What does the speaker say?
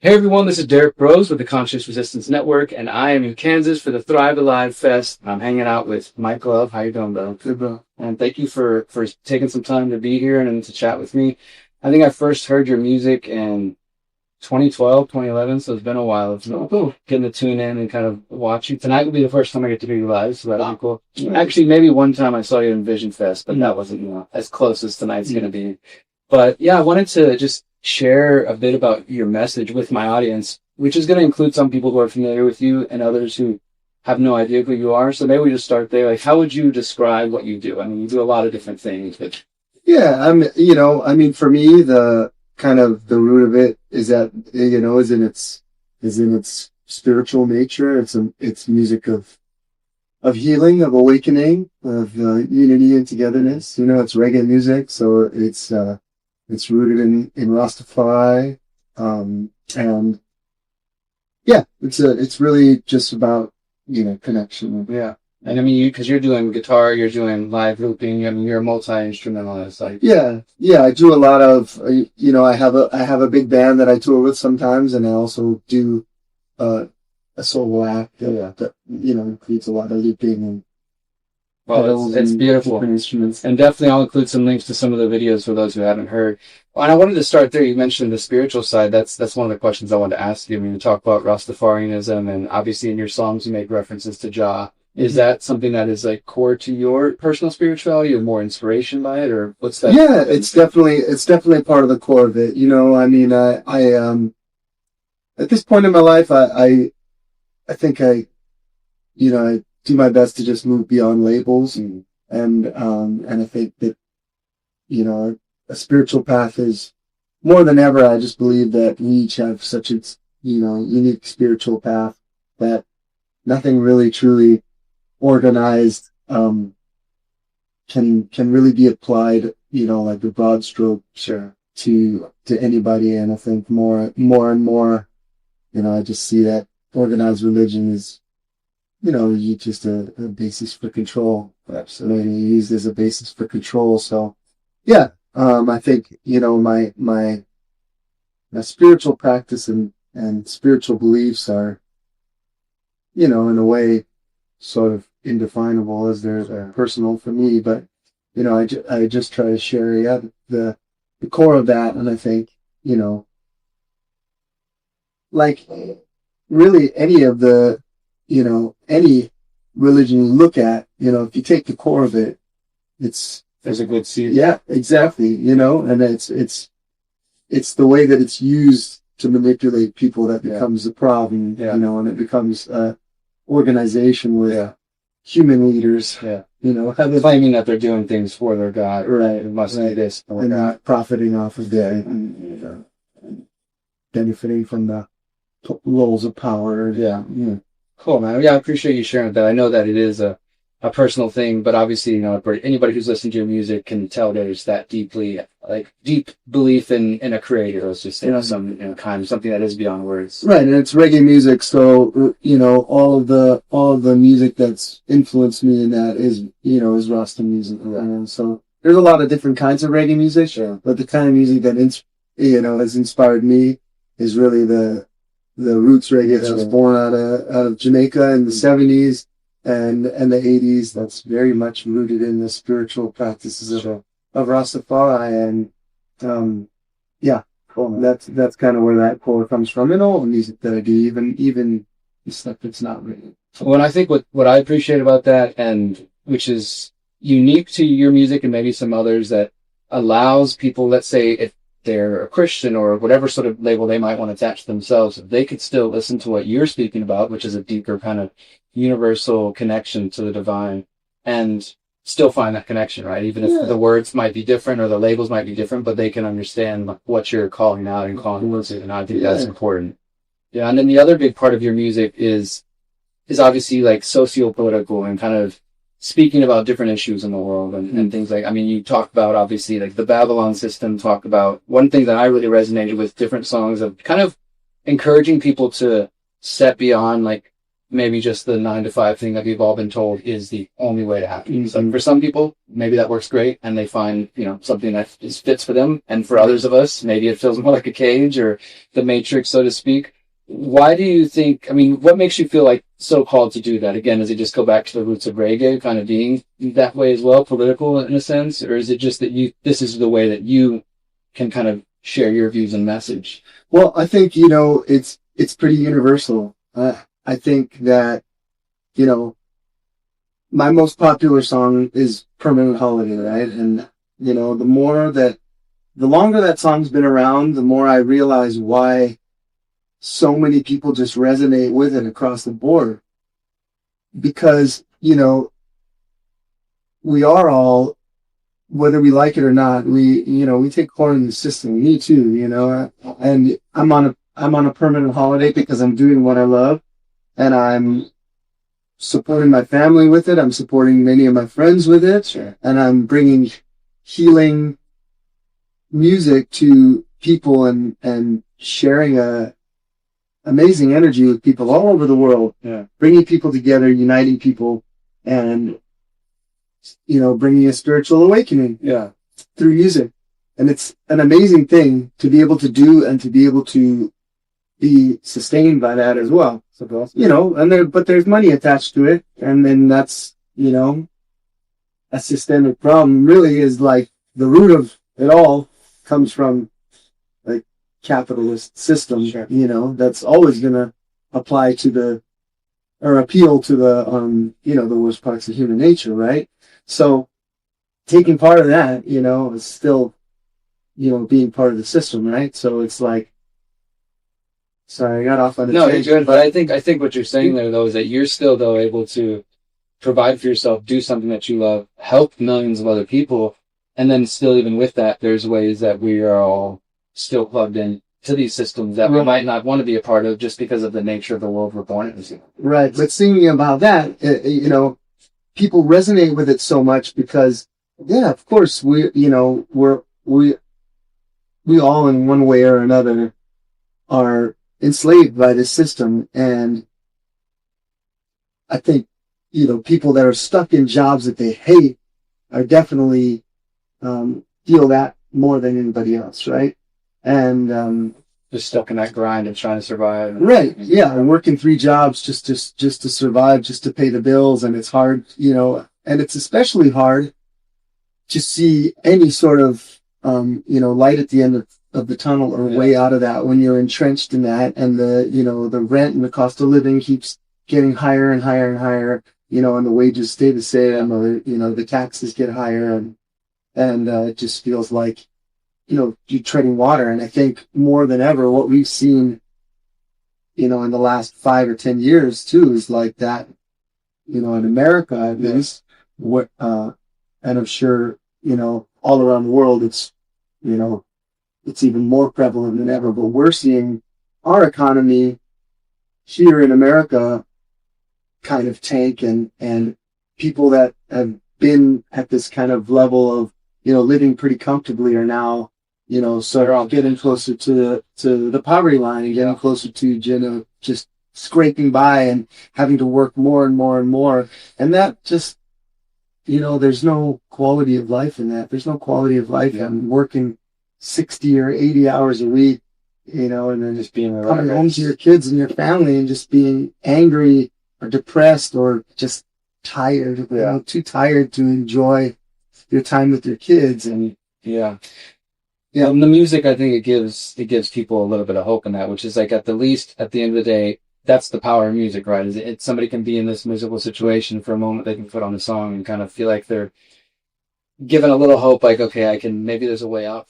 Hey everyone, this is Derrick Broze with the Conscious Resistance Network, and I am in Kansas for the Thrive Alive Fest. I'm hanging out with Mike Love. How you doing, bro? Good, bro. And thank you for taking some time to be here and to chat with me. I think I first heard your music in 2012, 2011, so it's been a while. It's been cool getting to tune in and kind of watch you. Tonight will be the first time I get to hear you live, so that'll be cool. Nice. Actually, maybe one time I saw you in Vision Fest, but that wasn't, as close as tonight's going to be. But yeah, I wanted to just share a bit about your message with my audience, which is going to include some people who are familiar with you and others who have no idea who you are. So maybe we just start there. Like, how would you describe what you do? I mean, you do a lot of different things, but Yeah, for me, the kind of the root of it is that, is in its spiritual nature. It's music of healing, of awakening, of unity and togetherness. It's reggae music, so it's rooted in Rastafari, and yeah, it's really just about connection. yeah. And I mean, because you're doing guitar, you're doing live looping. I mean, you're a multi-instrumentalist. Like, Yeah. I do a lot of, I have a big band that I tour with sometimes, and I also do a solo act that includes a lot of looping and well, it's beautiful. different instruments. And definitely I'll include some links to some of the videos for those who haven't heard. And I wanted to start there. You mentioned the spiritual side. That's one of the questions I wanted to ask you. I mean, you talk about Rastafarianism, and obviously in your songs you make references to Jah. Is that something that is like core to your personal spirituality, or more inspiration by it, or what's that? Yeah, it's definitely part of the core of it. I mean, I at this point in my life, I think I do my best to just move beyond labels, and I think that a spiritual path is more than ever. I just believe that we each have such a unique spiritual path that nothing really truly organized can really be applied, like a broad stroke, Sure. to anybody. And I think more and more, I just see that organized religion is, just a basis for control. Absolutely, used as a basis for control. So, yeah, I think my spiritual practice and spiritual beliefs are, in a way, sort of indefinable, as they're personal for me. But I just try to share the core of that. And I think like really any of the any religion you look at, if you take the core of it, There's a good seed. yeah, exactly, and it's the way that it's used to manipulate people that becomes the problem. And it becomes organization with human leaders, Claiming that they're doing things for their God. right, It must be right, this or and that. profiting off of that, and benefiting from the lulls of power. Yeah. Cool, man. Yeah, I appreciate you sharing that. I know that it is a personal thing, but obviously, anybody who's listening to your music can tell there's that deep belief in a creator. It's just, some, kind of something that is beyond words. Right, and it's reggae music, so all of the music that's influenced me in that is Rasta music. And so there's a lot of different kinds of reggae music, Sure. but the kind of music that has inspired me is really the roots reggae that was born out of Jamaica in the 70s and the 80s. That's very much rooted in the spiritual practices of Rastafari, and yeah. Cool, man. That's kind of where that core comes from, and all the music that I do, even the stuff that's not written. Well, I think what I appreciate about that, and which is unique to your music and maybe some others, that allows people, let's say if they're a Christian or whatever sort of label they might want to attach to themselves, they could still listen to what you're speaking about, which is a deeper kind of universal connection to the divine, and still find that connection, right? Even if the words might be different or the labels might be different, but they can understand what you're calling out and calling towards it. And I think that's important. Yeah. And then the other big part of your music is obviously like socio-political and kind of speaking about different issues in the world and things like, I mean, you talk about obviously like the Babylon system, talk about one thing that I really resonated with different songs of kind of encouraging people to step beyond like maybe just the 9 to 5 thing that we've all been told is the only way to happen. So for some people, maybe that works great and they find, something that fits for them. And for others of us, maybe it feels more like a cage or the matrix, so to speak. Why do you think, what makes you feel like so called to do that? Again, does it just go back to the roots of reggae kind of being that way as well, political in a sense? Or is it just that this is the way that you can kind of share your views and message? Well, I think, it's pretty universal. I think that, my most popular song is Permanent Holiday, right? And, the longer that song's been around, the more I realize why so many people just resonate with it across the board. Because, we are all, whether we like it or not, we take part in the system. Me too, and I'm on a permanent holiday because I'm doing what I love. And I'm supporting my family with it. I'm supporting many of my friends with it. Sure. And I'm bringing healing music to people and sharing amazing energy with people all over the world. Yeah. Bringing people together, uniting people, and, bringing a spiritual awakening. Yeah. Through music. And it's an amazing thing to be able to do and to be able to be sustained by that as well. But there's money attached to it, and then that's, a systemic problem. Really is like the root of it all comes from like capitalist system, sure. That's always gonna apply to appeal to the worst parts of human nature, right? So taking part of that, is still, being part of the system, right? So it's like, sorry, I got off on a tangent. You're good. But I think what you're saying there, though, is that you're still, though, able to provide for yourself, do something that you love, help millions of other people, and then still, even with that, there's ways that we are all still plugged in to these systems that we might not want to be a part of just because of the nature of the world we're born in. Right. But thinking about that, people resonate with it so much because, yeah, of course, we all in one way or another are enslaved by this system. And I think, people that are stuck in jobs that they hate are definitely, feel that more than anybody else. Right. And, just stuck in that grind and trying to survive. Right. Yeah. And working 3 jobs just to survive, just to pay the bills. And it's hard, and it's especially hard to see any sort of, light at the end of the tunnel or way out of that when you're entrenched in that, and the rent and the cost of living keeps getting higher and higher and higher, and the wages stay the same, or, the taxes get higher, and it just feels like, you're treading water. And I think more than ever, what we've seen, in the last 5 or 10 years too, is like that, in America at least, and I'm sure, all around the world, it's even more prevalent than ever, but we're seeing our economy here in America kind of tank, and people that have been at this kind of level of, living pretty comfortably are now, sort of getting closer to the poverty line and getting closer to, just scraping by and having to work more and more and more. And that just, there's no quality of life in that. There's no quality of life in working 60 or 80 hours a week, and then just being coming home to your kids and your family and just being angry or depressed or just tired, too tired to enjoy your time with your kids. And the music, I think it gives people a little bit of hope in that, which is like, at the least, at the end of the day, that's the power of music, right? Is it somebody can be in this miserable situation for a moment, they can put on a song and kind of feel like they're given a little hope, like, okay, maybe there's a way out from